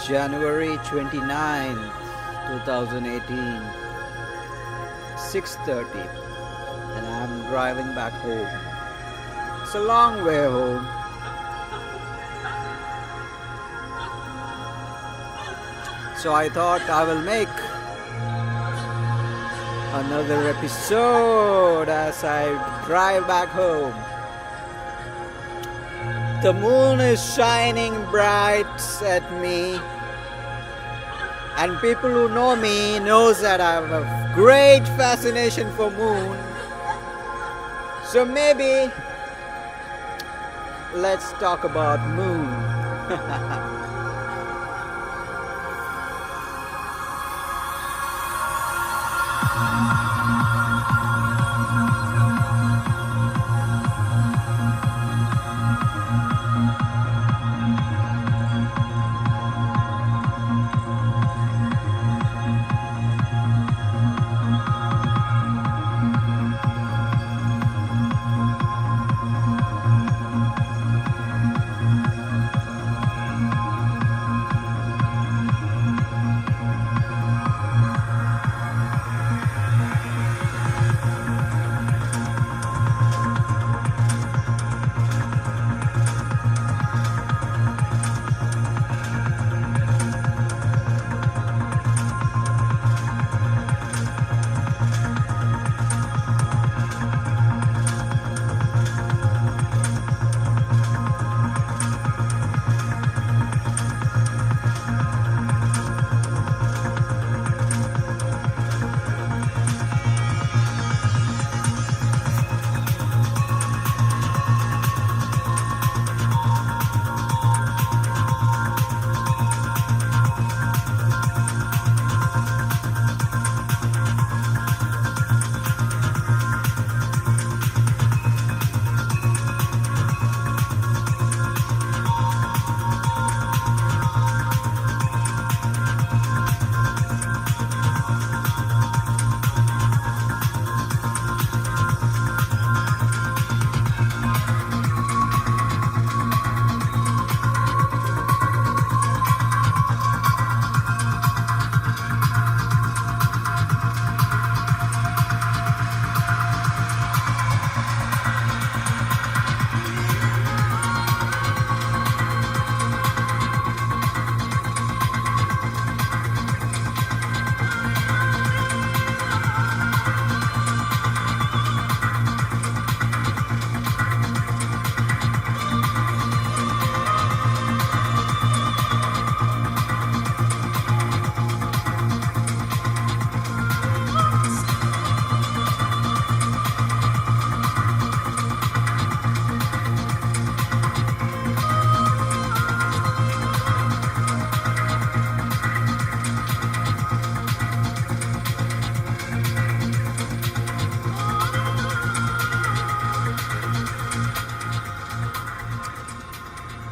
January 29th, 2018, 6:30, and I'm driving back home. It's a long way home. So I thought I will make another episode as I drive back home. The moon is shining bright at me, and people who know me knows that I have a great fascination for moon. So maybe let's talk about moon.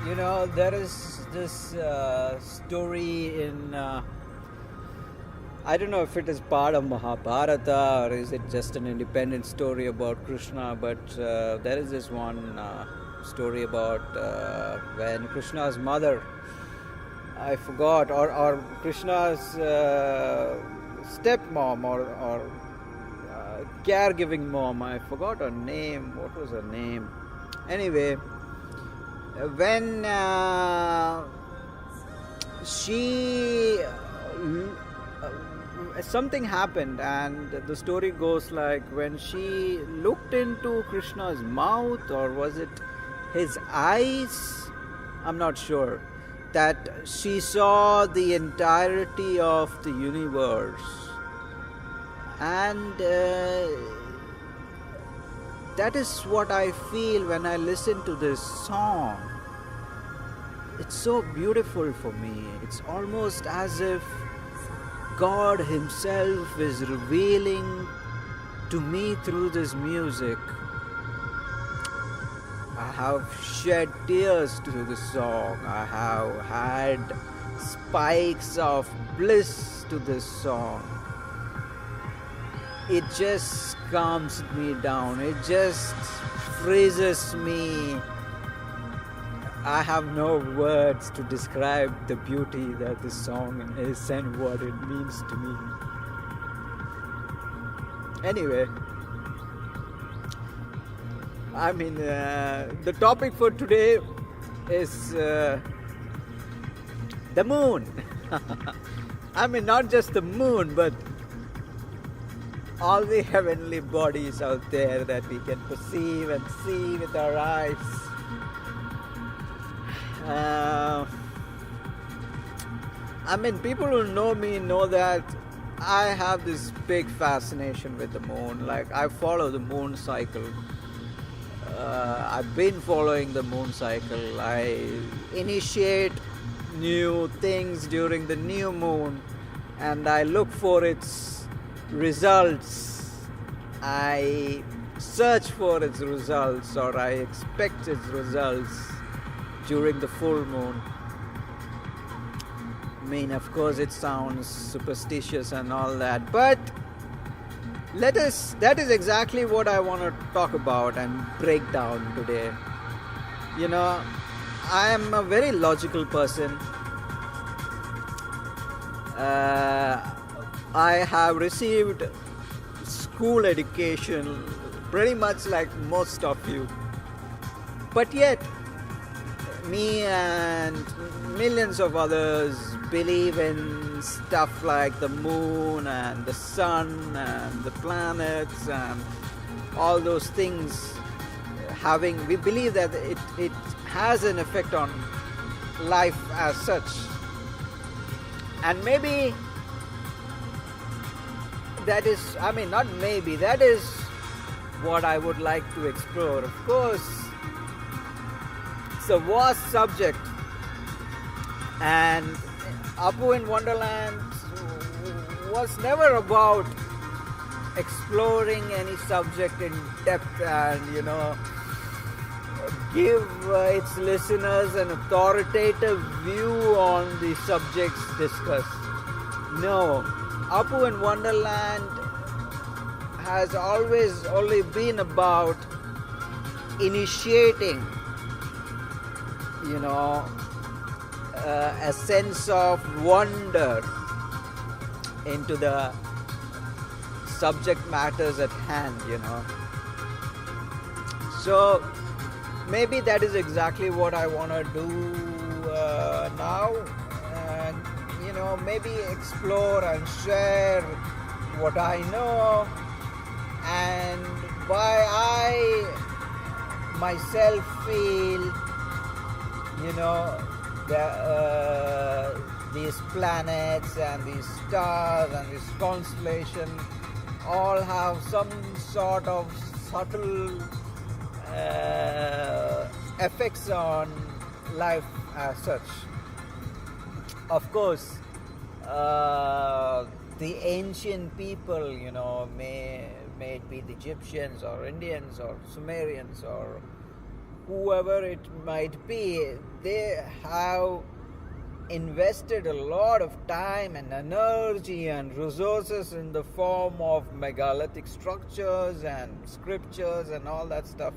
You know, there is this story in, I don't know if it is part of Mahabharata or is it just an independent story about Krishna, but there is this one story about when Krishna's mother, I forgot, or Krishna's stepmom or caregiving mom, I forgot her name. What was her name? Anyway, when something happened, and the story goes like when she looked into Krishna's mouth, or was it his eyes, I'm not sure, that she saw the entirety of the universe. And that is what I feel when I listen to this song. It's so beautiful for me. It's almost as if God Himself is revealing to me through this music. I have shed tears to the song. I have had spikes of bliss to this song. It just calms me down. It just freezes me I have no words to describe the beauty that this song is and what it means to me. Anyway, I mean, the topic for today is the moon. I mean, not just the moon, but all the heavenly bodies out there that we can perceive and see with our eyes. I mean, people who know me know that I have this big fascination with the moon. Like, I follow the moon cycle. I've been following the moon cycle. I initiate new things during the new moon, and I look for its results. I search for its results, or I expect its results during the full moon. I mean, of course, it sounds superstitious and all that, but that is exactly what I want to talk about and break down today. You know, I am a very logical person. I have received school education pretty much like most of you, but yet me and millions of others believe in stuff like the moon and the sun and the planets and all those things. We believe that it has an effect on life as such. And maybe that is, I mean, not maybe, that is what I would like to explore. Of course, it's a vast subject, and Appu in Wonderland was never about exploring any subject in depth and, give its listeners an authoritative view on the subjects discussed. No, Appu in Wonderland has always only been about initiating, a sense of wonder into the subject matters at hand, So maybe that is exactly what I want to do now, and maybe explore and share what I know and why I myself feel these planets and these stars and this constellation all have some sort of subtle effects on life as such. Of course, the ancient people, may it be the Egyptians or Indians or Sumerians or whoever it might be, they have invested a lot of time and energy and resources in the form of megalithic structures and scriptures and all that stuff.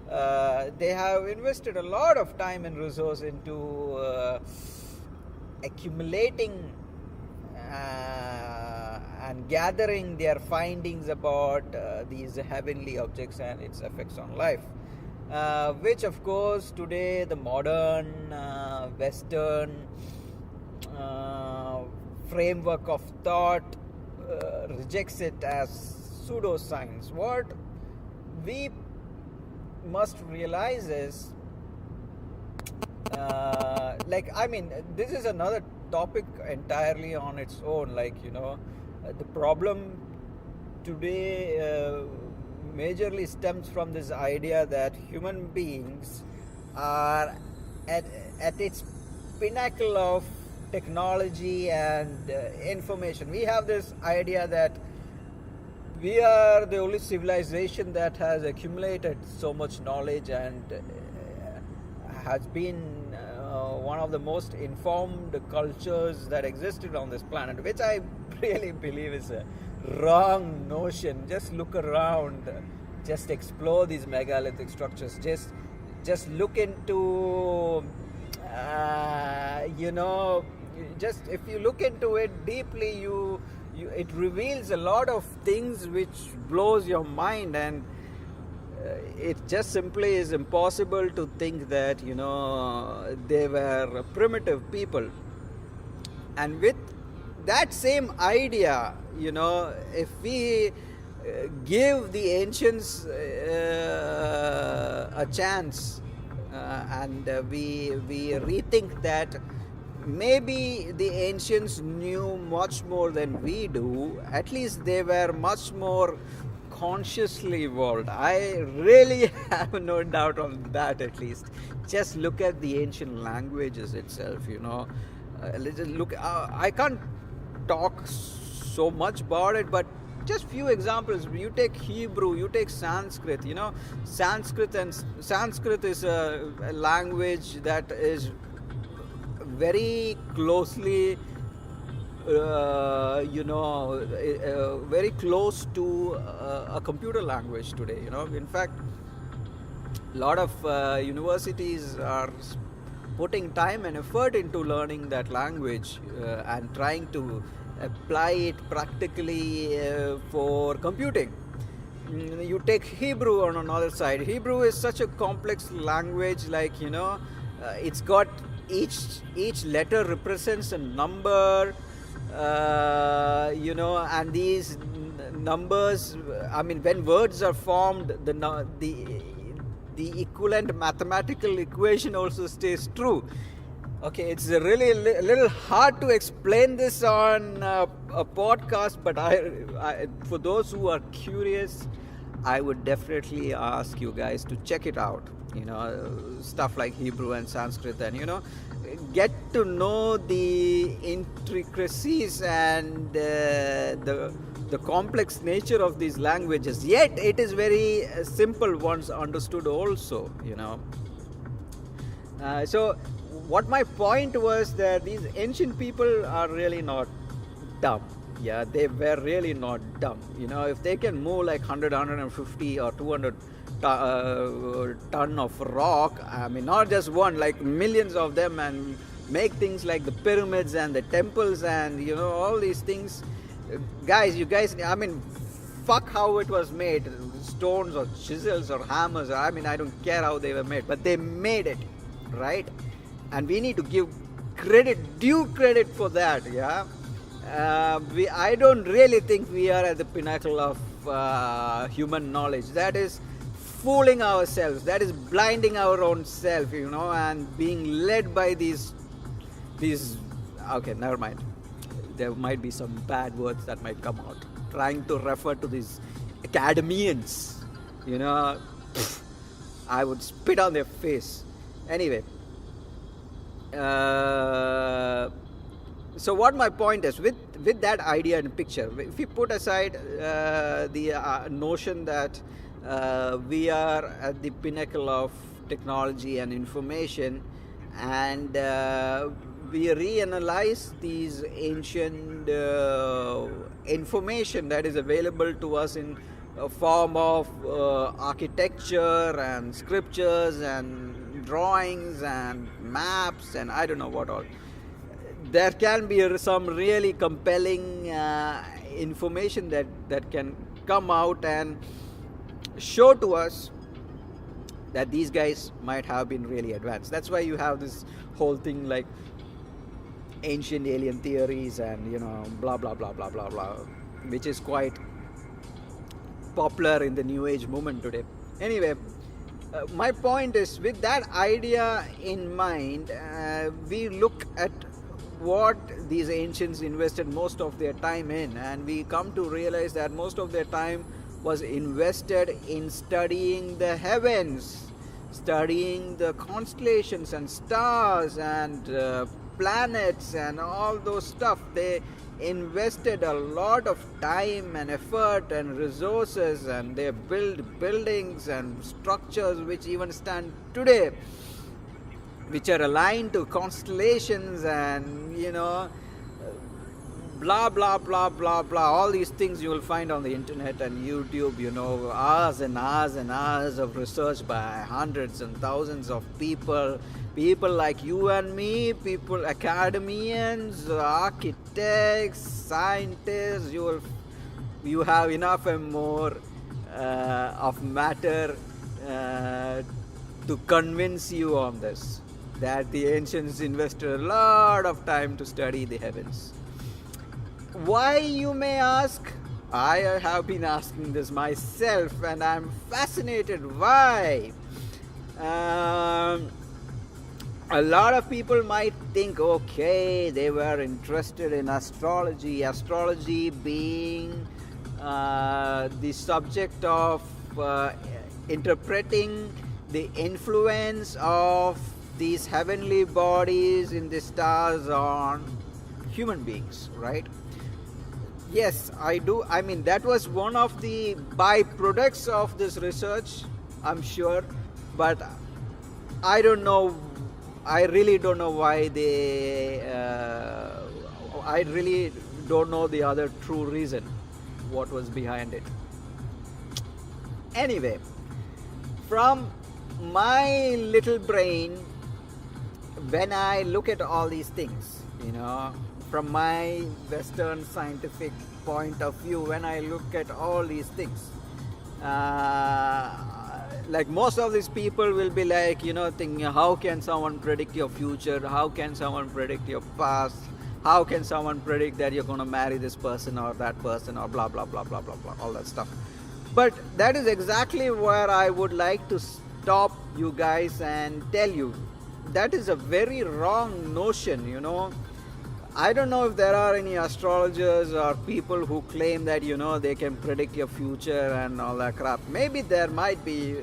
They have invested a lot of time and resource into accumulating and gathering their findings about these heavenly objects and its effects on life. Which of course today the modern Western framework of thought rejects it as pseudoscience. What we must realize is, this is another topic entirely on its own. The problem today majorly stems from this idea that human beings are at its pinnacle of technology and information. We have this idea that we are the only civilization that has accumulated so much knowledge and has been one of the most informed cultures that existed on this planet, which I really believe is a wrong notion. Just look around, just explore these megalithic structures, just just look into, just if you look into it deeply, it reveals a lot of things which blows your mind, and it just simply is impossible to think that they were primitive people. And with that same idea, if we give the ancients a chance, and we rethink that maybe the ancients knew much more than we do. At least they were much more consciously evolved. I really have no doubt on that. At least just look at the ancient languages itself. Look, I can't talk so much about it, but just few examples. You take Hebrew, you take Sanskrit. Sanskrit is a language that is very closely very close to a computer language today. In fact, a lot of universities are putting time and effort into learning that language and trying to apply it practically for computing. You take Hebrew on another side. Hebrew is such a complex language, it's got each letter represents a number, and these numbers, when words are formed, the equivalent mathematical equation also stays true. Okay, it's really a little hard to explain this on a podcast, but I, for those who are curious, I would definitely ask you guys to check it out. Stuff like Hebrew and Sanskrit, and get to know the intricacies and the complex nature of these languages. Yet it is very simple once understood also. So what my point was, that these ancient people are really not dumb. Yeah, they were really not dumb. If they can move like 100, 150 or 200 ton of rock, not just one, like millions of them, and make things like the pyramids and the temples and all these things. Fuck how it was made, stones or chisels or hammers, I don't care how they were made, but they made it, right? And we need to give due credit for that. Yeah, I don't really think we are at the pinnacle of human knowledge. That is fooling ourselves, that is blinding our own self, and being led by these okay, never mind, there might be some bad words that might come out, trying to refer to these academians, I would spit on their face. Anyway, so what my point is, with that idea and picture, if we put aside the notion that we are at the pinnacle of technology and information, and we reanalyze these ancient information that is available to us in a form of architecture and scriptures and drawings and maps and I don't know what all. There can be some really compelling information that can come out and show to us that these guys might have been really advanced. That's why you have this whole thing like ancient alien theories and blah blah blah blah blah blah, which is quite popular in the new age movement today. Anyway, my point is, with that idea in mind, we look at what these ancients invested most of their time in, and we come to realize that most of their time was invested in studying the heavens, studying the constellations and stars and planets and all those stuff. They invested a lot of time and effort and resources, and they built buildings and structures which even stand today, which are aligned to constellations and blah blah blah blah blah, all these things you will find on the internet and YouTube, hours and hours and hours of research by hundreds and thousands of people like you and me, people, academians, architects, scientists. You have enough and more of matter to convince you on this, that the ancients invested a lot of time to study the heavens. Why, you may ask? I have been asking this myself and I'm fascinated. Why? A lot of people might think, okay, they were interested in astrology being the subject of interpreting the influence of these heavenly bodies in the stars on human beings, right? Yes, I do. I mean, that was one of the byproducts of this research, I'm sure, but I don't know. I really don't know why I really don't know the other true reason, what was behind it. Anyway, from my little brain, when I look at all these things, from my Western scientific point of view, when I look at all these things, like most of these people will be like, thinking, how can someone predict your future? How can someone predict your past? How can someone predict that you're going to marry this person or that person or blah, blah, blah, blah, blah, blah, all that stuff. But that is exactly where I would like to stop you guys and tell you, that is a very wrong notion, I don't know if there are any astrologers or people who claim that, they can predict your future and all that crap. Maybe there might be,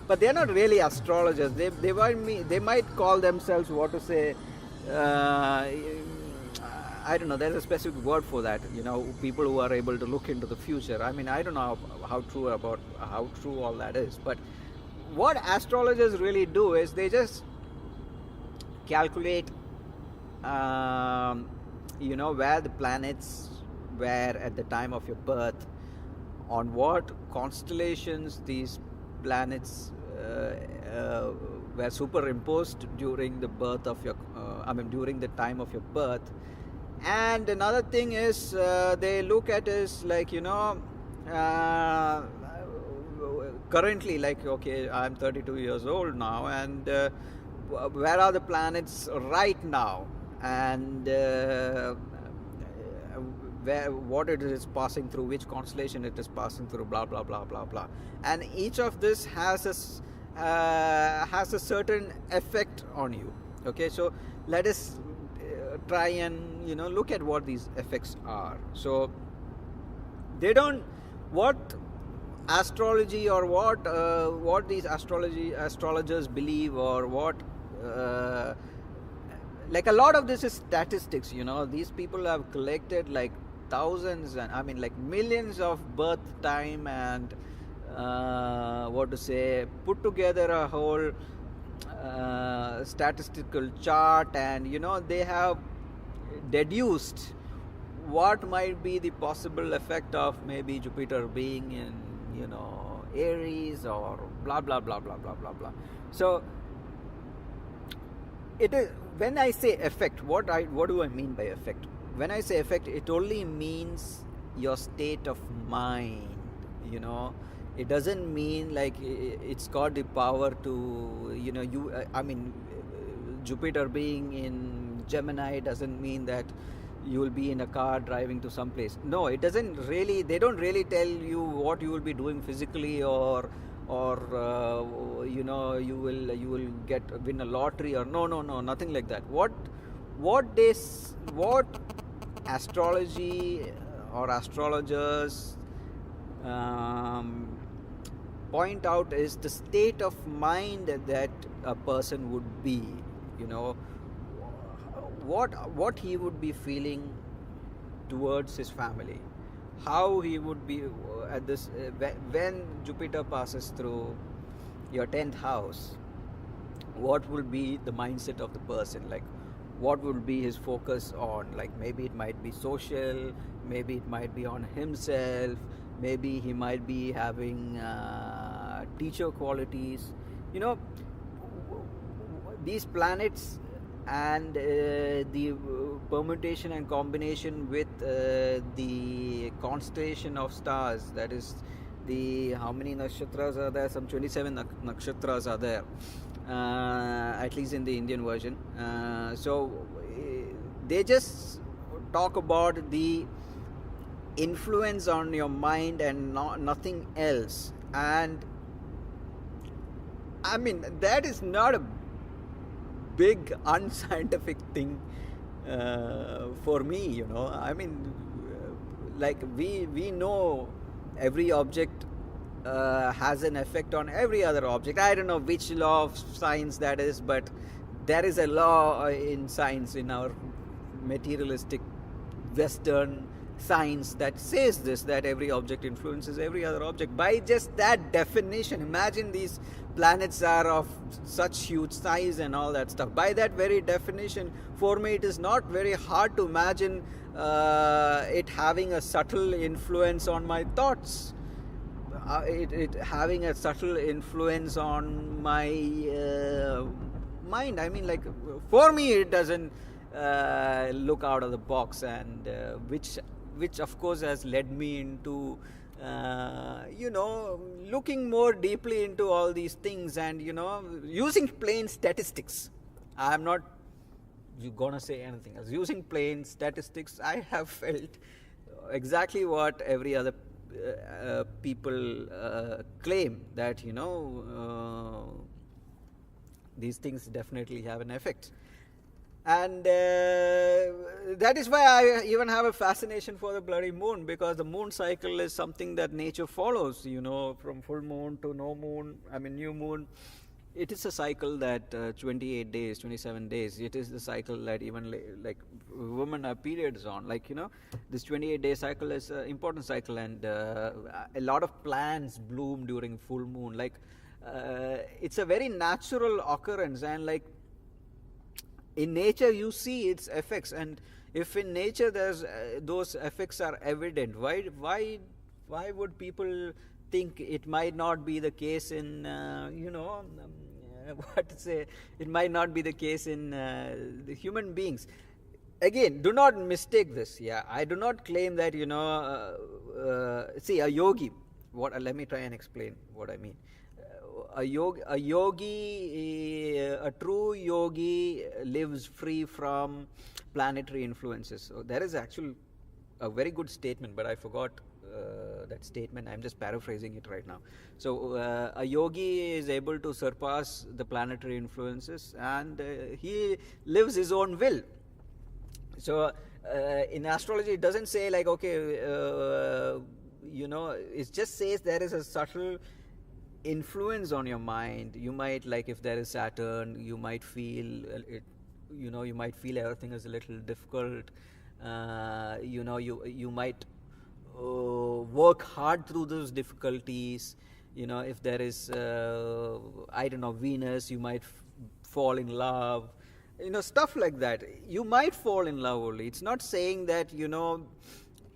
but they're not really astrologers. They might call themselves, I don't know, there's a specific word for that, people who are able to look into the future. I mean, I don't know how true all that is. But what astrologers really do is they just calculate where the planets were at the time of your birth, on what constellations these planets were superimposed during the birth of during the time of your birth. And another thing is they look at is like, currently, like, okay, I'm 32 years old now, and where are the planets right now, and what it is passing through, which constellation it is passing through, blah blah blah blah blah. And each of this has a certain effect on you. Okay, so let us try and look at what these effects are. So they don't, what astrology or what these astrologers believe, or what like a lot of this is statistics. These people have collected like thousands and like millions of birth time and put together a whole statistical chart, and they have deduced what might be the possible effect of maybe Jupiter being in Aries or blah blah blah blah blah blah blah. So it is, when I say effect, what do I mean by effect? When I say effect, it only means your state of mind. It doesn't mean like it's got the power to Jupiter being in Gemini doesn't mean that you will be in a car driving to some place. No, it doesn't really. They don't really tell you what you will be doing physically, or you will win a lottery, or no, nothing like that. What astrology or astrologers point out is the state of mind that a person would be, what he would be feeling towards his family, how he would be at this when Jupiter passes through your 10th house. What will be the mindset of the person? Like, what would be his focus on. Like maybe it might be social, maybe it might be on himself, maybe he might be having teacher qualities. You know, these planets and the permutation and combination with the constellation of stars, that is the, how many nakshatras are there, some 27 nakshatras are there, at least in the Indian version. They just talk about the influence on your mind and nothing else. And I mean, that is not a big unscientific thing for me, you know. I mean, like we know every object has an effect on every other object. I don't know which law of science that is, but there is a law in science, in our materialistic Western science, that says this, that every object influences every other object. By just that definition, imagine these planets are of such huge size and all that stuff. By that very definition, for me it is not very hard to imagine it having a subtle influence on my thoughts, it having a subtle influence on my mind. I mean, like, for me it doesn't look out of the box, and which of course has led me into you know, looking more deeply into all these things, and you know, using plain statistics. I'm not gonna say anything else. Using plain statistics, I have felt exactly what every other people claim, that you know, these things definitely have an effect. And that is why I even have a fascination for the bloody moon, because the moon cycle is something that nature follows, you know, from full moon to no moon, I mean new moon. It is a cycle that 28 days, 27 days, it is the cycle that even like women have periods on. Like, you know, this 28-day cycle is an important cycle, and a lot of plants bloom during full moon. Like, it's a very natural occurrence, and like, in nature you see its effects, and if in nature there's those effects are evident, why would people think it might not be the case in you know, what to say, it might not be the case in the human beings. Again, do not mistake this. Yeah, I do not claim that, you know, see, a yogi, let me try and explain what I mean. A true yogi lives free from planetary influences. So there is actually a very good statement, but I forgot that statement. I'm just paraphrasing it right now. So a yogi is able to surpass the planetary influences, and he lives his own will. So in astrology, it doesn't say like, okay, you know, it just says there is a subtle influence on your mind. You might, like, if there is Saturn, you might feel it, you know, you might feel everything is a little difficult. You know, you might work hard through those difficulties. You know, if there is I don't know, Venus, you might fall in love, you know, stuff like that. You might fall in love only. It's not saying that, you know,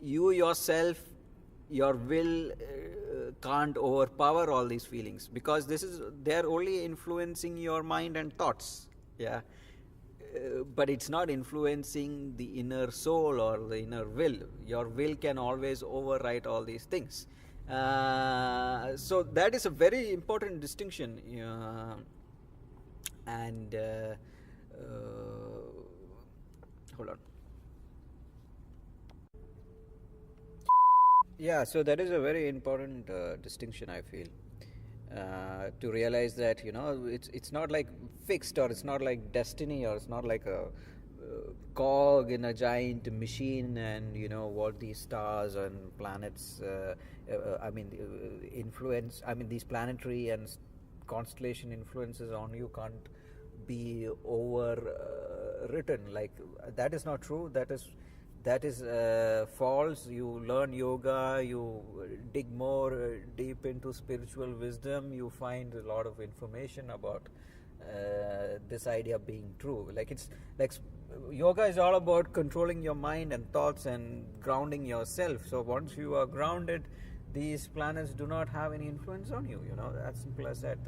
you yourself, your will can't overpower all these feelings, because they're only influencing your mind and thoughts. Yeah, but it's not influencing the inner soul or the inner will. Your will can always override all these things. So that is a very important distinction. And hold on. Yeah, so that is a very important distinction, I feel, to realize that, you know, it's not like fixed, or it's not like destiny, or it's not like a cog in a giant machine, and you know what these stars and planets, influence. I mean, these planetary and constellation influences on you can't be overwritten. Like, that is not true. That is false. You learn yoga, you dig more deep into spiritual wisdom, you find a lot of information about this idea being true. Like it's like yoga is all about controlling your mind and thoughts and grounding yourself. So once you are grounded, these planets do not have any influence on you. You know, as simple as that.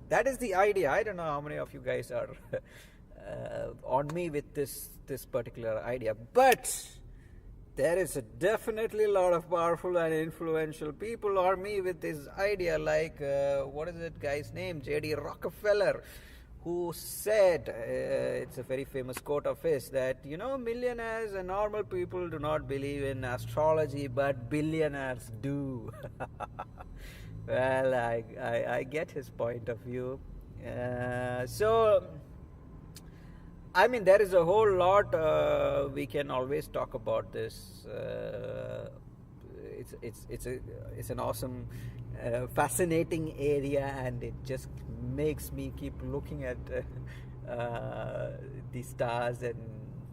That is the idea. I don't know how many of you guys are on me with this particular idea, but there is definitely a lot of powerful and influential people on me with this idea, like what is that guy's name, J.D. Rockefeller, who said, it's a very famous quote of his, that millionaires and normal people do not believe in astrology, but billionaires do. Well, I get his point of view. So I mean, there is a whole lot we can always talk about this. It's an awesome, fascinating area, and it just makes me keep looking at the stars and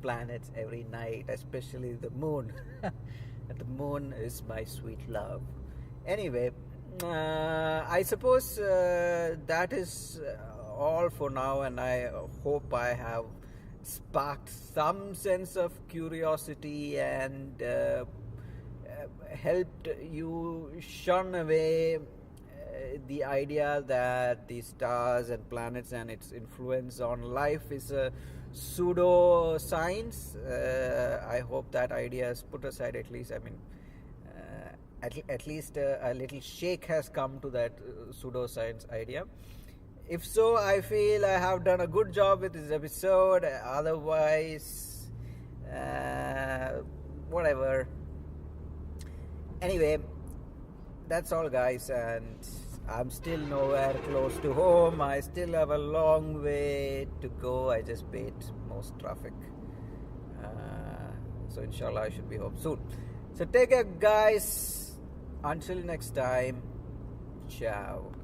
planets every night, especially the moon. And the moon is my sweet love. Anyway, I suppose that is all for now, and I hope I have sparked some sense of curiosity and helped you shun away the idea that the stars and planets and its influence on life is a pseudo science. I hope that idea is put aside, at least. I mean, at least a little shake has come to that pseudoscience idea. If so, I feel I have done a good job with this episode. Otherwise, whatever. Anyway, that's all, guys, and I'm still nowhere close to home. I still have a long way to go. I just beat most traffic. So inshallah I should be home soon. So take care, guys. Until next time, ciao.